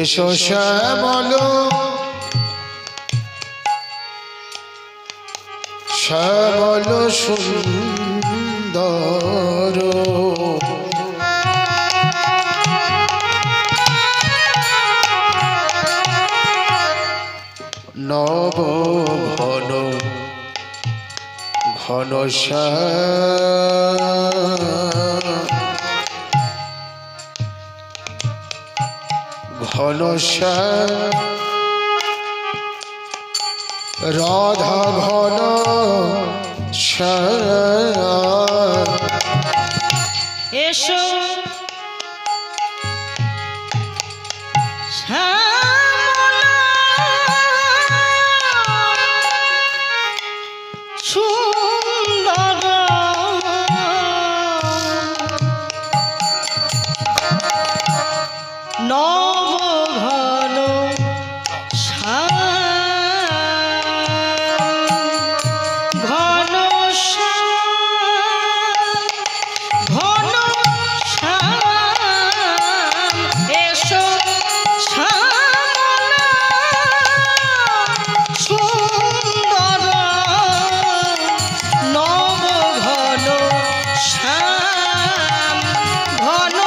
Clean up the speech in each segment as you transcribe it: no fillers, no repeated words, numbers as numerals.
এসো শ্যামল শ্যামল সুন্দর নব ঘন ঘন ঘন রাধা ঘন এসো সুন্দর নবঘন ঘন ঘন এসো সুন্দর নবঘন ঘন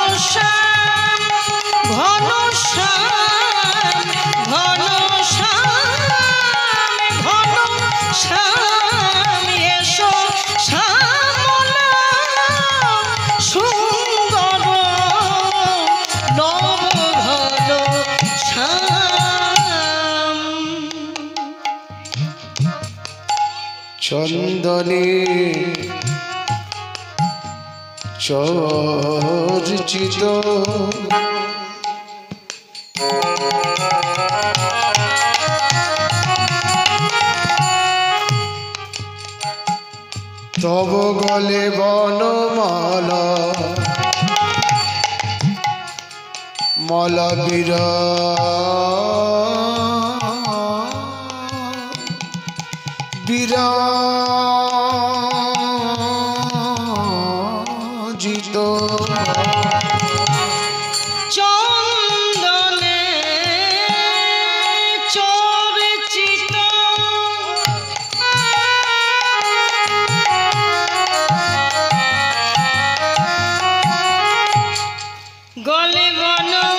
ঘন ঘন ঘন এসো শ্যামলা সুন্দর নবঘন চন্দনে চর্চিত তব গলে বনমালা মালা বিরাজিত চন্দনে চর্চিত গলে বনমালা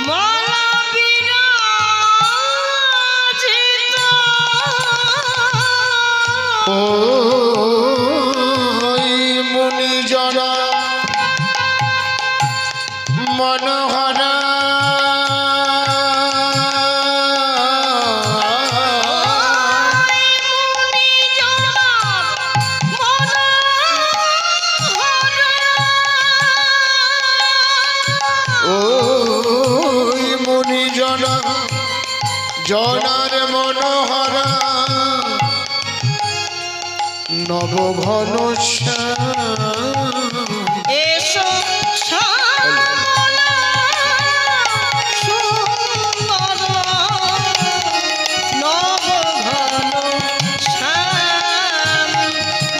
মালা বিরাজিত ওই মুনিজনা মনোহরা ওই মুনিজনা জনার মনোহরা নবঘন এসো শ্যামলা সুন্দর নবঘন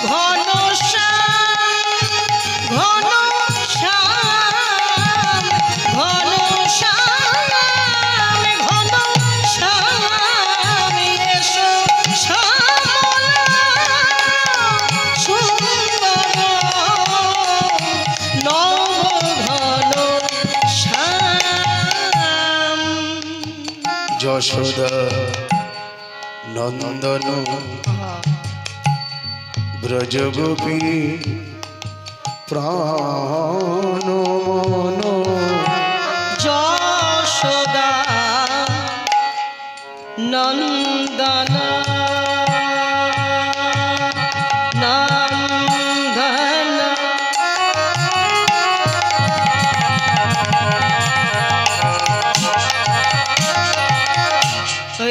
ঘন ঘন ঘন ঘন এসো শ্যামলা সুন্দর নবঘন যশোদা নন্দন ব্রজগোপী প্রাণ মন যশোদা নন্দ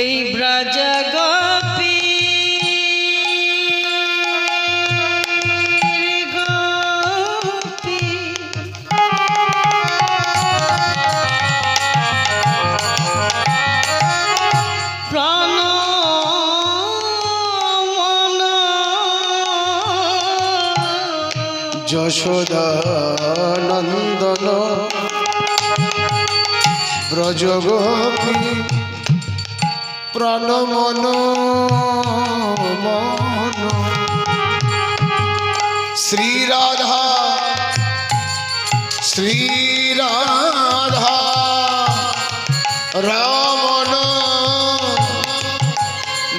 ওই ব্রজ গোপী গোপী প্রাণ মন যশোদা নন্দন ব্রজ গোপী প্রাণ মন মন শ্রী রাধা রামন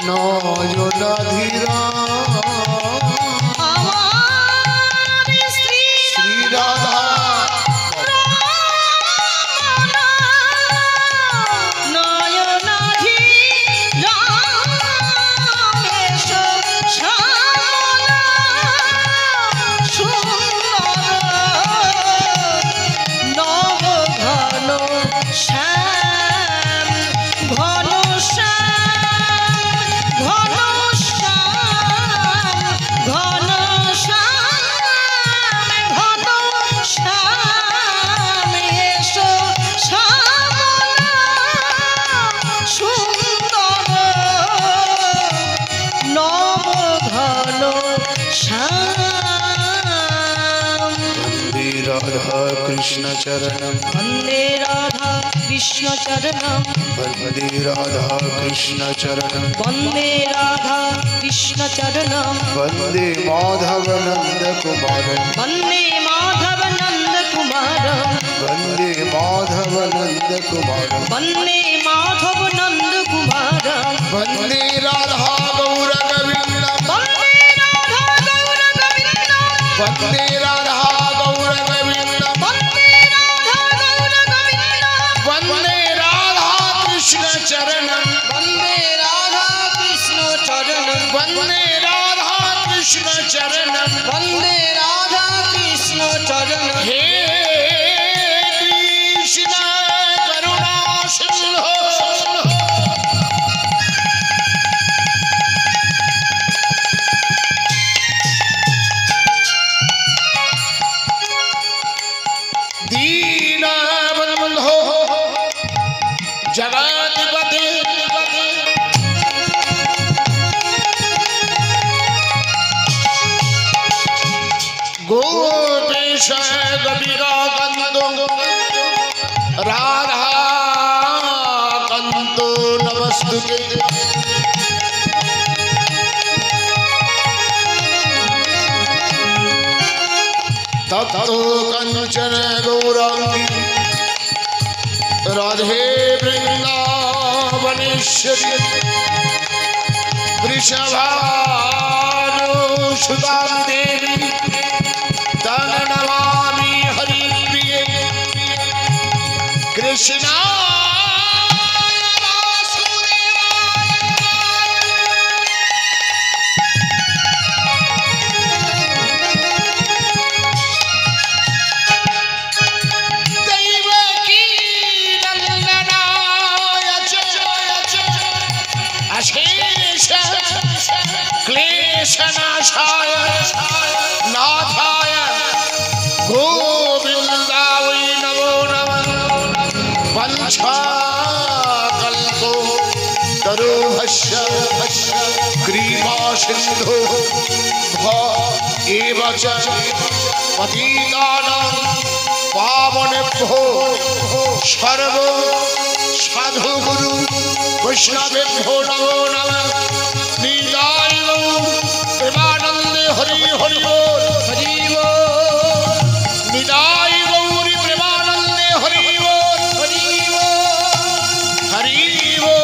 নয়নাধীরা আমার শ্রী শ্রী রাধা राधा कृष्ण चरणम वंदे राधा कृष्ण चरणम वंदे राधा कृष्ण चरणम वंदे राधा कृष्ण चरणम वंदे माधव नंद कुमार वंदे माधव नंद कुमार वंदे माधव नंद कुमार वंदे माधव नंद कुमार वंदे राधा गौर गोविंद वंदे राधा गौर गोविंद वंदे राधा गौर गोविंद वंदे राधा कृष्ण चरणम वंदे राधा कृष्ण चरणम वंदे राधा कृष्ण चरणम वंदे राधा कृष्ण चरणम हे कृष्ण करुणा सिंधु दीनबंधो जगत्पते गोपेश कविरा कंदो राधा कंदो नमस्तुते ततो कंचन गौरांगी राधे वृंदावनेश्वरी वृषभानुसुतां देवी तं नमामि हरिप्रिये कृष्णा क्लेशनाशाय नाथाय गोविन्दाय नमो नमः वंशाकल्पो तरुभस्य कृपासिन्धो एव च पतितानां पावनेभ्यो सर्व साधुगुरु वैष्णवेभ्यो नमो नमः नीलाय प्रेमानंदे हरि हरि बोल हरि बोल निदाय गौरी प्रेमानंदे हरि बोल हरि बोल हरि बोल